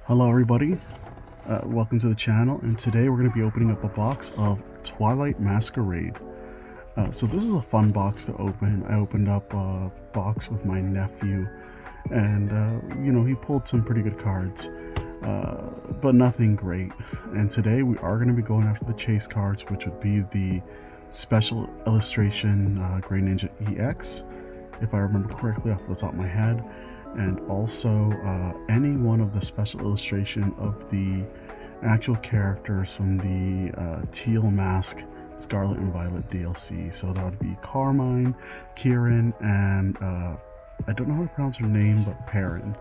Hello everybody, welcome to the channel, and today we're going to be opening up a box of Twilight Masquerade. So this is a fun box to open. I opened up a box with my nephew, and you know, he pulled some pretty good cards, but nothing great. And today we are going to be going after the chase cards, which would be the special illustration Greninja EX, if I remember correctly off the top of my head, and also any one of the special illustration of the actual characters from the Teal Mask Scarlet and Violet DLC. So that would be Carmine, Kieran, and I don't know how to pronounce her name, but Perrin,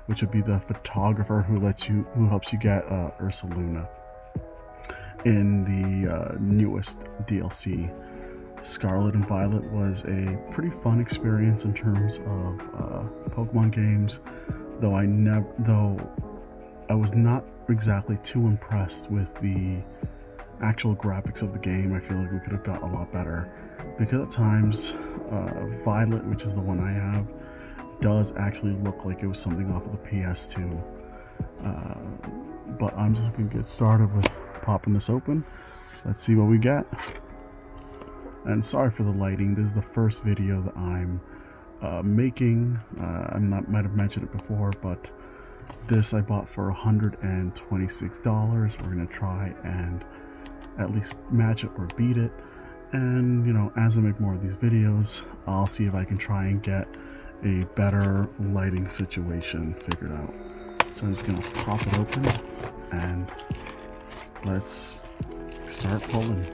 which would be the photographer who helps you get Ursaluna in the newest DLC. Scarlet and Violet was a pretty fun experience in terms of Pokemon games, though I was not exactly too impressed with the actual graphics of the game. I feel like we could have got a lot better, because at times Violet, which is the one I have, does actually look like it was something off of the PS2. But I'm just gonna get started with popping this open. Let's see what we get. And sorry for the lighting, this is the first video that I'm making. I might have mentioned it before, but this I bought for $126. We're gonna try and at least match it or beat it. And you know, as I make more of these videos, I'll see if I can try and get a better lighting situation figured out. So I'm just gonna pop it open and let's start pulling.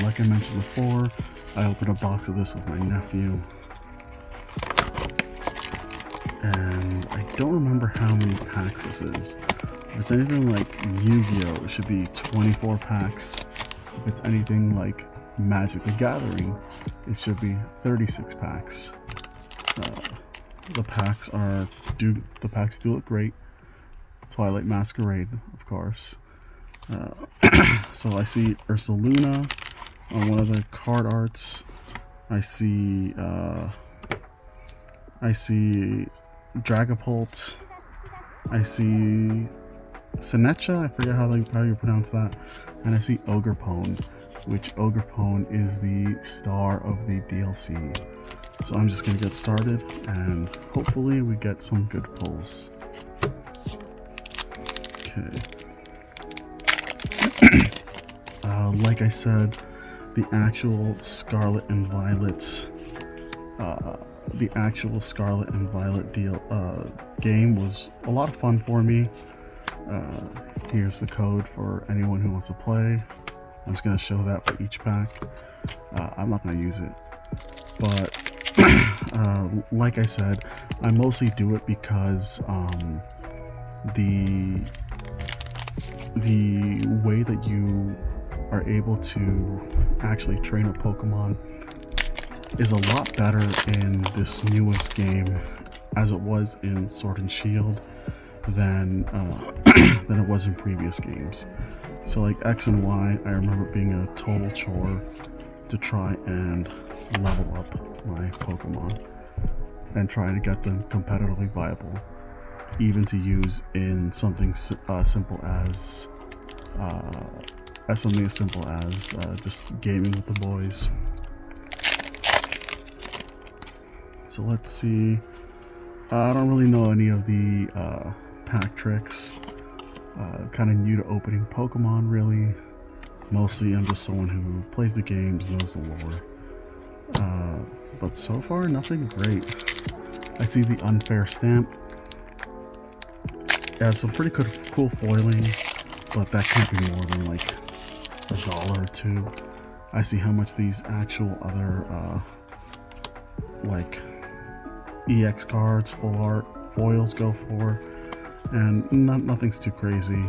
Like I mentioned before, I opened a box of this with my nephew, and I don't remember how many packs this is. If it's anything like Yu-Gi-Oh, it should be 24 packs. If it's anything like Magic the Gathering, it should be 36 packs. The packs do look great. Twilight Masquerade, of course. So I see Ursaluna on one of the card arts. I see Dragapult. I see Sinetcha, I forget how you pronounce that. And I see Ogerpone, which Ogerpone is the star of the DLC. So I'm just gonna get started and hopefully we get some good pulls. Okay. Like I said, the actual Scarlet and Violet game was a lot of fun for me. Here's the code for anyone who wants to play. I'm just going to show that for each pack. I'm not going to use it, but like I said, I mostly do it because the way that you are able to actually train a Pokemon is a lot better in this newest game, as it was in Sword and Shield, than it was in previous games. So like X and Y, I remember it being a total chore to try and level up my Pokemon and try to get them competitively viable, even to use in something simple as just gaming with the boys. So let's see. I don't really know any of the pack tricks. Kind of new to opening Pokemon, really. Mostly I'm just someone who plays the games, knows the lore. But so far, nothing great. I see the Unfair stamp. It has some pretty cool foiling, but that can't be more than like $1 or $2. I see how much these actual other like EX cards, full art foils go for, and nothing's too crazy.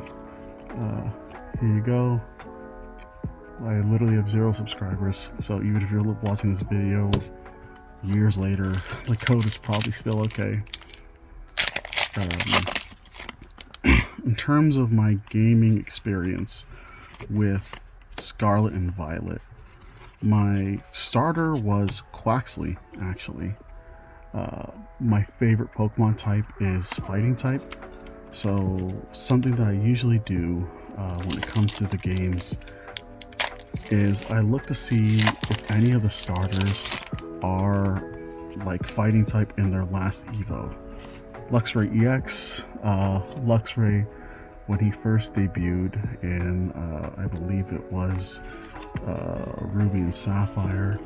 Here you go. I literally have 0 subscribers, so even if you're watching this video years later, the code is probably still okay. In terms of my gaming experience with Scarlet and Violet, my starter was Quaxley, actually. My favorite Pokemon type is fighting type. So something that I usually do when it comes to the games is I look to see if any of the starters are like fighting type in their last Evo. Luxray EX, Luxray when he first debuted in, I believe it was Ruby and Sapphire.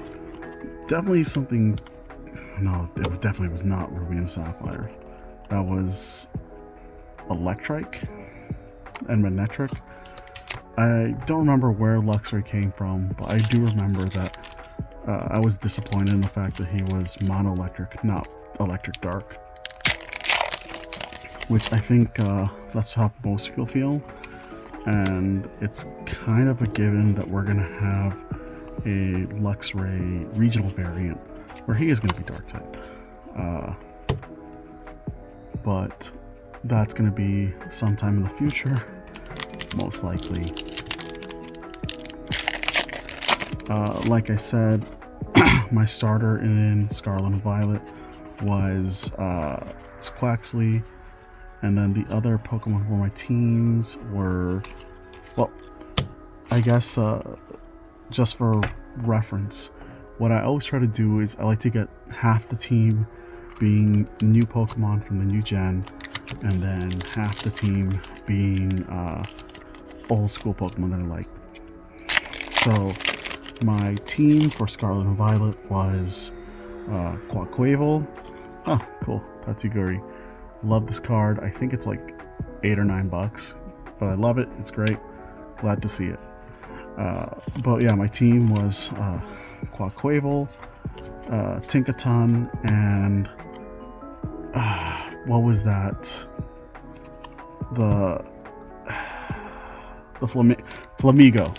Definitely something, no, it definitely was not Ruby and Sapphire. That was Electrike and Manectric. I don't remember where Luxray came from, but I do remember that I was disappointed in the fact that he was mono electric, not electric dark. Which I think that's how most people feel. And it's kind of a given that we're going to have a Luxray regional variant where he is going to be dark type. But that's going to be sometime in the future, most likely. Like I said, my starter in Scarlet and Violet was Quaxly, and then the other Pokemon for my teams were, well, I guess just for reference, what I always try to do is I like to get half the team being new Pokemon from the new gen, and then half the team being old school Pokemon that I like. So my team for Scarlet and Violet was Quaquaval. Oh, cool. Tatsuguri. Love this card. I think it's like $8 or $9, but I love it. It's great. Glad to see it. But yeah, my team was Quaquaval, Tinkaton, and what was that? The Flamigo.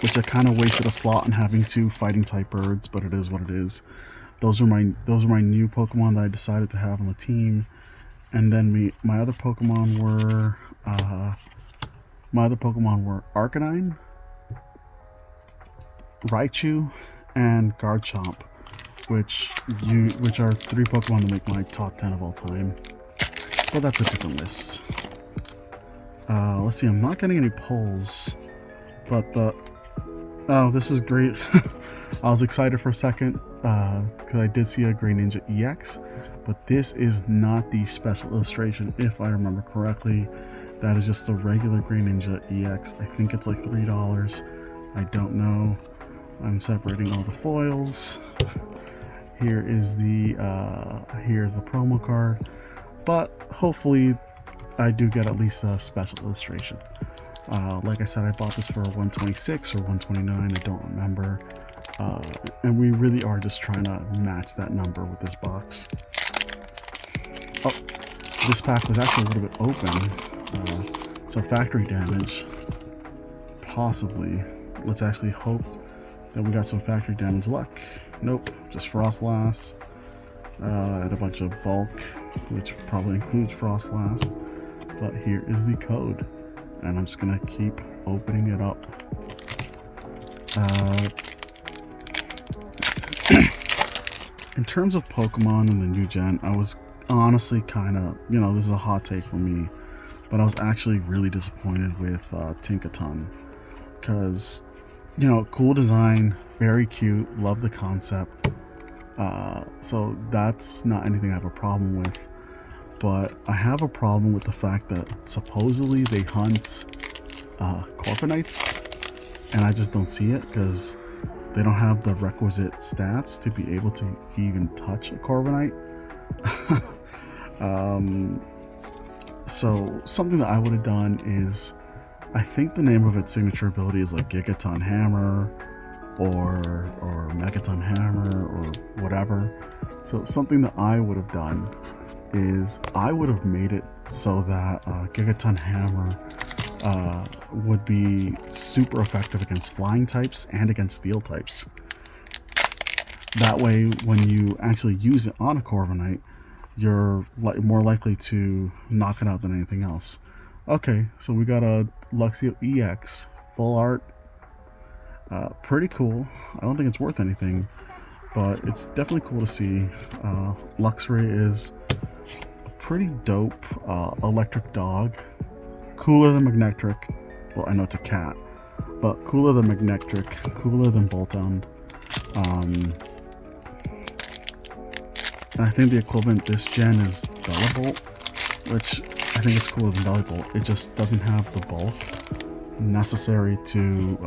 Which I kind of wasted a slot in having two fighting type birds, but it is what it is. Those are my new Pokemon that I decided to have on the team, and then my other Pokemon were Arcanine, Raichu, and Garchomp, which are 3 Pokemon that make my top 10 of all time. But that's a different list. Let's see, I'm not getting any pulls, but oh, this is great. I was excited for a second because I did see a Greninja EX, but this is not the special illustration, if I remember correctly. That is just a regular Greninja EX. I think it's like $3. I don't know. I'm separating all the foils. Here's the promo card, but hopefully I do get at least a special illustration. Like I said, I bought this for 126 or 129, I don't remember. And we really are just trying to match that number with this box. Oh, this pack was actually a little bit open. So factory damage, possibly. Let's actually hope that we got some factory damage luck. Nope, just Frostlass. And a bunch of bulk, which probably includes Frostlass. But here is the code, and I'm just gonna keep opening it up. In terms of Pokemon in the new gen, I was honestly kind of, this is a hot take for me, but I was actually really disappointed with Tinkaton, because, cool design, very cute, love the concept, so that's not anything I have a problem with. But I have a problem with the fact that supposedly they hunt Corviknights, and I just don't see it because they don't have the requisite stats to be able to even touch a Corviknight. So something that I would have done is, I think the name of its signature ability is like Gigaton Hammer or Megaton Hammer or whatever. So something that I would have done is I would have made it so that Gigaton Hammer would be super effective against flying types and against steel types. That way, when you actually use it on a Corviknight, you're more likely to knock it out than anything else. Okay, so we got a Luxio EX full art. Pretty cool. I don't think it's worth anything, but it's definitely cool to see. Luxray is a pretty dope electric dog. Cooler than Magnetric. Well, I know it's a cat, but cooler than Magnetric, cooler than Boltund. And I think the equivalent this gen is Bellibolt, which I think is cooler than Bellibolt. It just doesn't have the bulk necessary to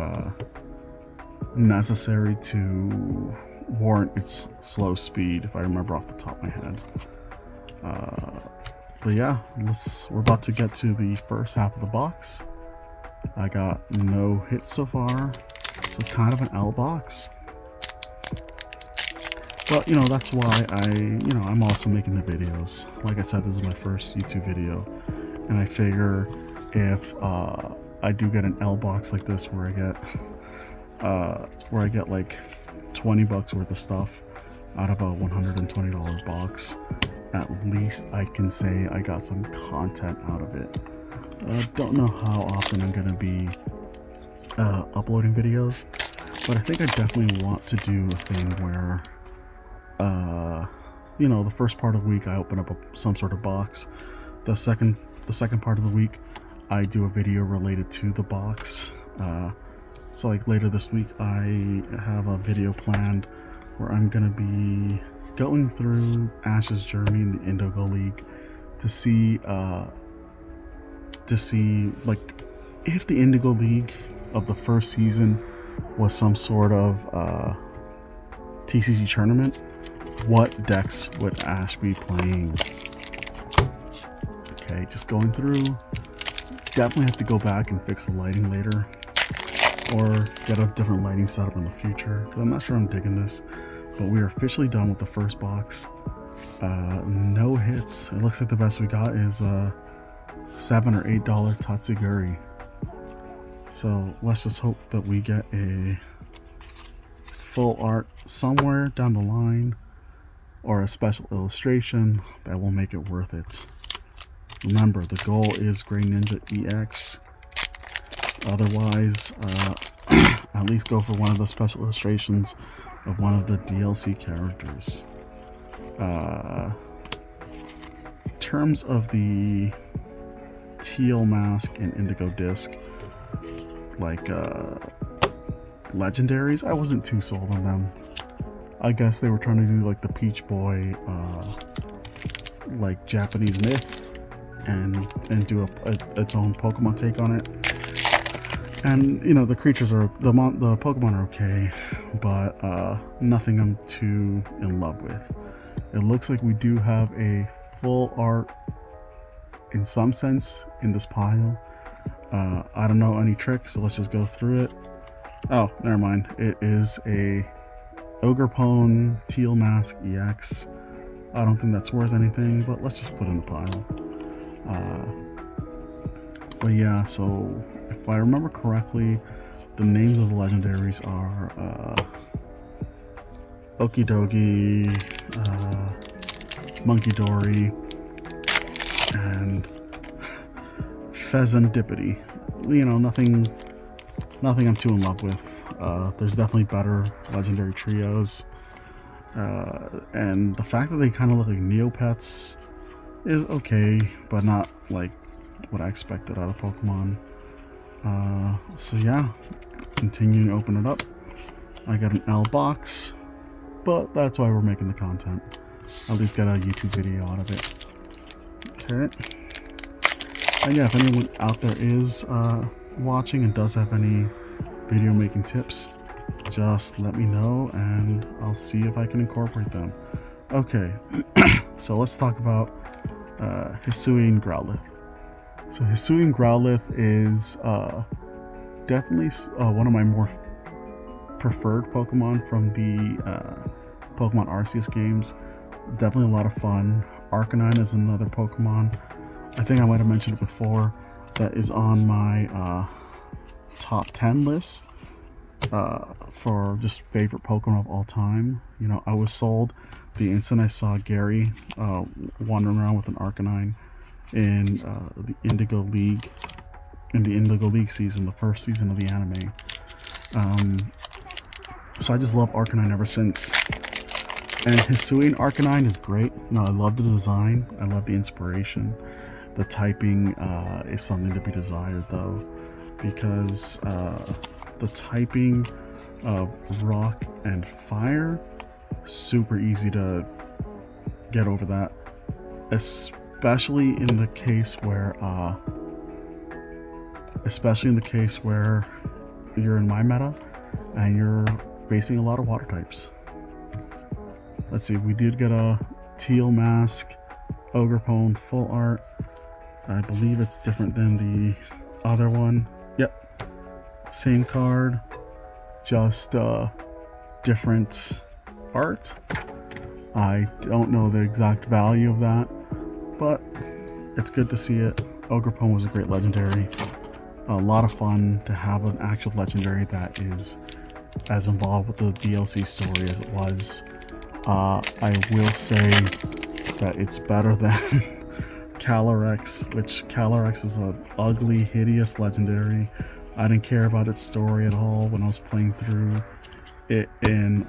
warrant its slow speed, if I remember off the top of my head. But yeah, we're about to get to the first half of the box. I got no hits so far, so kind of an L box. But you know, that's why I'm also making the videos. Like I said, this is my first YouTube video, and I figure if I do get an L box like this where I get like 20 bucks worth of stuff out of a $120 box, at least I can say I got some content out of it. I don't know how often I'm gonna be uploading videos, but I think I definitely want to do a thing where you know, the first part of the week I open up some sort of box. The second part of the week I do a video related to the box. So like later this week I have a video planned where I'm gonna be going through Ash's journey in the Indigo League to see like if the Indigo League of the first season was some sort of TCG tournament, what decks would Ash be playing? Okay, just going through. Definitely have to go back and fix the lighting later, or get a different lighting setup in the future, because I'm not sure I'm digging this. But we are officially done with the first box. No hits. It looks like the best we got is $7 or $8 Tatsuguri. So let's just hope that we get a full art somewhere down the line, or a special illustration that will make it worth it. Remember, the goal is Greninja EX. Otherwise, at least go for one of the special illustrations of one of the DLC characters. In terms of the Teal Mask and Indigo Disc, like legendaries, I wasn't too sold on them. I guess they were trying to do like the Peach Boy, like Japanese myth, and do its own Pokemon take on it. And you know, the creatures are the Pokemon are okay, but nothing I'm too in love with. It looks like we do have a full art in some sense in this pile. I don't know any tricks, so let's just go through it. Oh, never mind. It is a Ogrepone Teal Mask EX. I don't think that's worth anything, but let's just put it in the pile. But yeah, so if I remember correctly, the names of the legendaries are Okidogi, Monkey Dory, and Pheasantipity. You know, nothing I'm too in love with. There's definitely better legendary trios, and the fact that they kind of look like Neopets is okay, but not like what I expected out of Pokemon. So yeah, continuing to open it up. I got an L box, but that's why we're making the content. At least get a YouTube video out of it. Okay. And yeah, if anyone out there is watching and does have any video making tips, just let me know and I'll see if I can incorporate them. Okay, so let's talk about Hisuian Growlithe. So Hisuian Growlithe is definitely one of my more preferred Pokemon from the Pokemon Arceus games. Definitely a lot of fun. Arcanine is another Pokemon, I think I might have mentioned it before, that is on my top 10 list for just favorite Pokemon of all time. You know, I was sold the instant I saw Gary wandering around with an Arcanine in the Indigo League, season, the first season of the anime. So I just love Arcanine ever since. And Hisuian Arcanine is great. No, I love the design. I love the inspiration. The typing is something to be desired, though, because the typing of rock and fire, super easy to get over that, especially in the case where you're in my meta and you're facing a lot of water types. Let's see, we did get a teal mask, Ogrepone full art. I believe it's different than the other one. Yep, same card, just different art. I don't know the exact value of that, but it's good to see it. Ogrepone was a great legendary. A lot of fun to have an actual legendary that is as involved with the DLC story as it was. I will say that it's better than Calyrex, which Calyrex is an ugly, hideous legendary. I didn't care about its story at all when I was playing through it in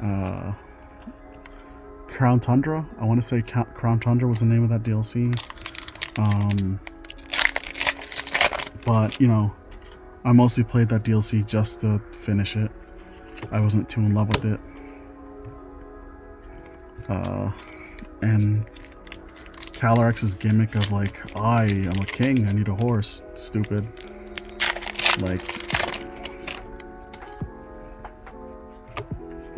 Crown Tundra. I want to say Crown Tundra was the name of that DLC. But, you know, I mostly played that DLC just to finish it. I wasn't too in love with it. And Calyrex's gimmick of like, I am a king, I need a horse, stupid. Like,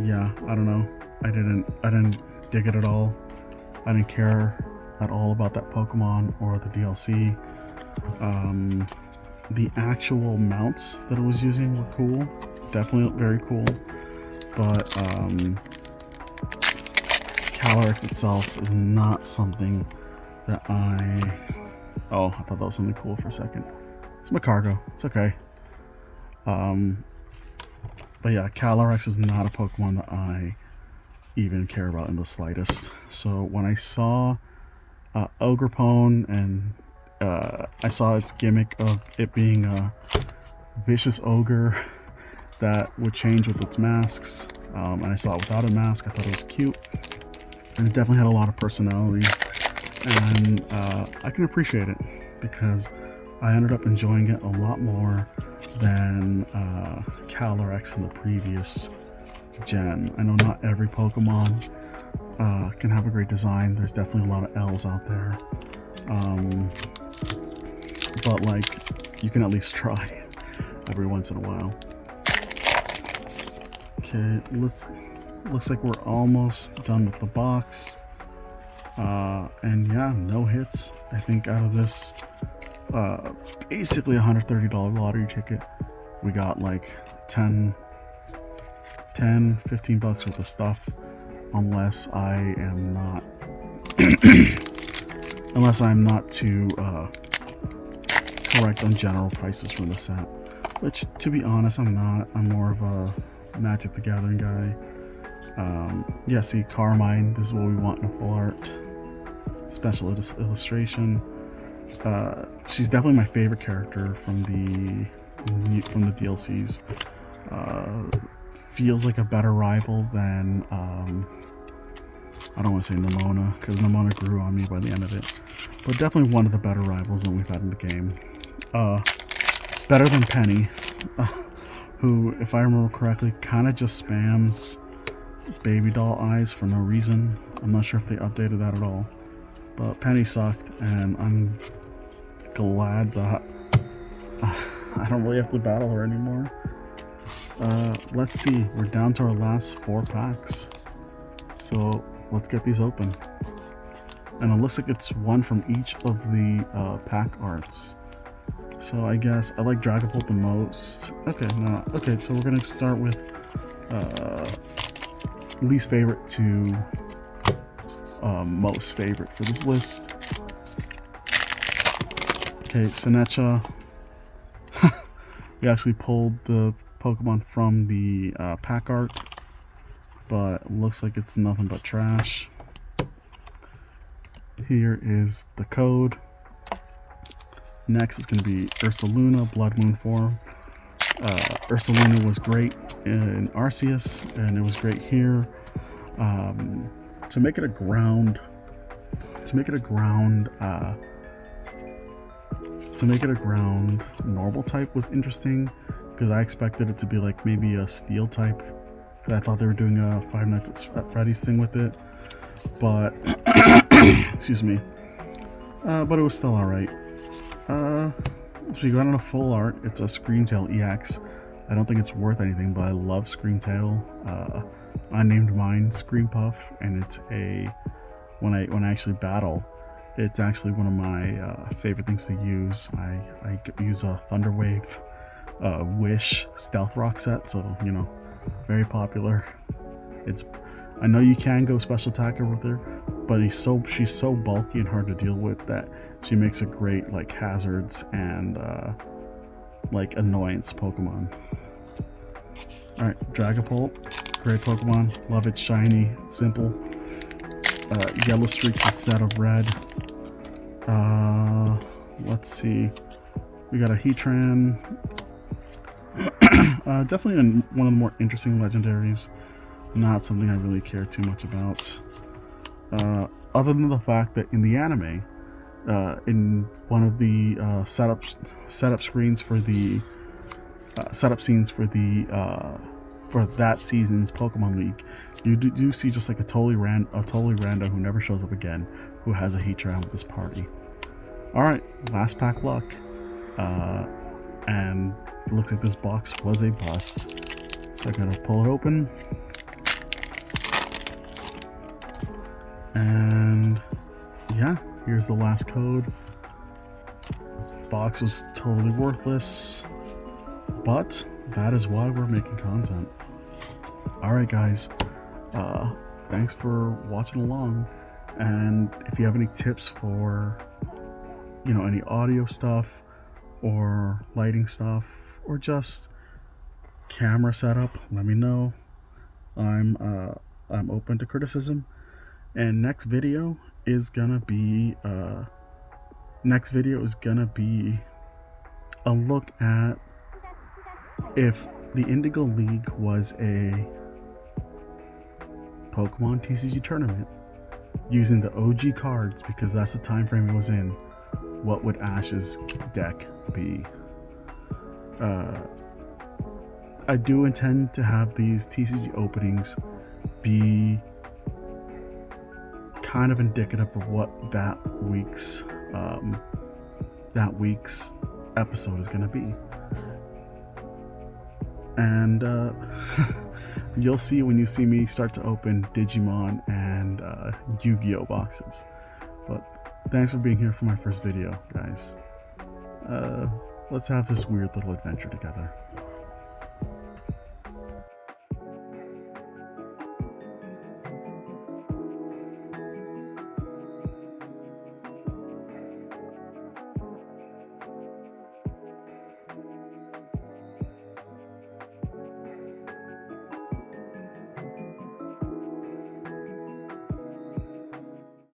yeah, I don't know. I didn't dig it at all. I didn't care at all about that Pokemon or the DLC. The actual mounts that it was using were cool, definitely very cool, but Calyrex itself is not something that oh, I thought that was something cool for a second. It's Macargo, it's okay. But yeah, Calyrex is not a Pokemon that I even care about in the slightest. So when I saw Ogrepone and I saw its gimmick of it being a vicious ogre that would change with its masks, and I saw it without a mask, I thought it was cute, and it definitely had a lot of personality, and I can appreciate it because I ended up enjoying it a lot more than Calyrex in the previous gen. I know not every Pokemon can have a great design. There's definitely a lot of L's out there, but like, you can at least try every once in a while. Okay, looks like we're almost done with the box, and yeah, no hits. I think out of this basically $130 lottery ticket, we got like 10-15 bucks worth of stuff, unless I am not unless I'm not too correct on general prices from the set, which, to be honest, I'm not. I'm more of a Magic the Gathering guy. Yeah, see, Carmine, this is what we want in a full art special illustration. She's definitely my favorite character from the DLCs. Feels like a better rival than I don't want to say Nimona, because Nimona grew on me by the end of it, but definitely one of the better rivals that we've had in the game. Better than Penny, who, if I remember correctly, kind of just spams baby doll eyes for no reason. I'm not sure if they updated that at all, but Penny sucked, and I'm glad that I don't really have to battle her anymore. Let's see, we're down to our last 4 packs, so let's get these open. And it looks like it's one from each of the pack arts. So I guess I like Dragapult the most. Okay, no, okay, so we're gonna start with least favorite to most favorite for this list. Okay, Sinetcha. We actually pulled the Pokemon from the pack art, but it looks like it's nothing but trash. Here is the code. Next is going to be Ursaluna, Blood Moon form. Ursaluna was great in Arceus, and it was great here. to make it a ground normal type was interesting, because I expected it to be like maybe a steel type. I thought they were doing a Five Nights at Freddy's thing with it, but excuse me, but it was still alright. So you got on a full art. It's a Screamtail EX. I don't think it's worth anything, but I love Screamtail. I named mine Scream Puff, and it's a when I actually battle, it's actually one of my favorite things to use. I use a Thunderwave Wish Stealth Rock set, so you know, very popular. I know you can go special attacker with her, but she's so bulky and hard to deal with that she makes a great like hazards and like annoyance Pokemon. Alright, Dragapult, great Pokemon, love it, shiny, simple. Yellow streaks instead of red. Let's see, we got a Heatran. Definitely one of the more interesting legendaries. Not something I really care too much about. Other than the fact that in the anime, in one of the setup screens for the setup scenes for that season's Pokemon League, you do see just like a totally rando who never shows up again, who has a Heatran with his party. Alright, last pack luck. And it looks like this box was a bust. So I gotta pull it open. And yeah, here's the last code. Box was totally worthless, but that is why we're making content. Alright guys, thanks for watching along, and if you have any tips for, you know, any audio stuff or lighting stuff or just camera setup, let me know. I'm open to criticism. And next video is gonna be a look at if the Indigo League was a Pokemon TCG tournament using the OG cards, because that's the time frame it was in. What would Ash's deck be? I do intend to have these TCG openings be kind of indicative of what that week's episode is going to be, and you'll see when you see me start to open Digimon and Yu-Gi-Oh boxes. But thanks for being here for my first video, guys. Let's have this weird little adventure together.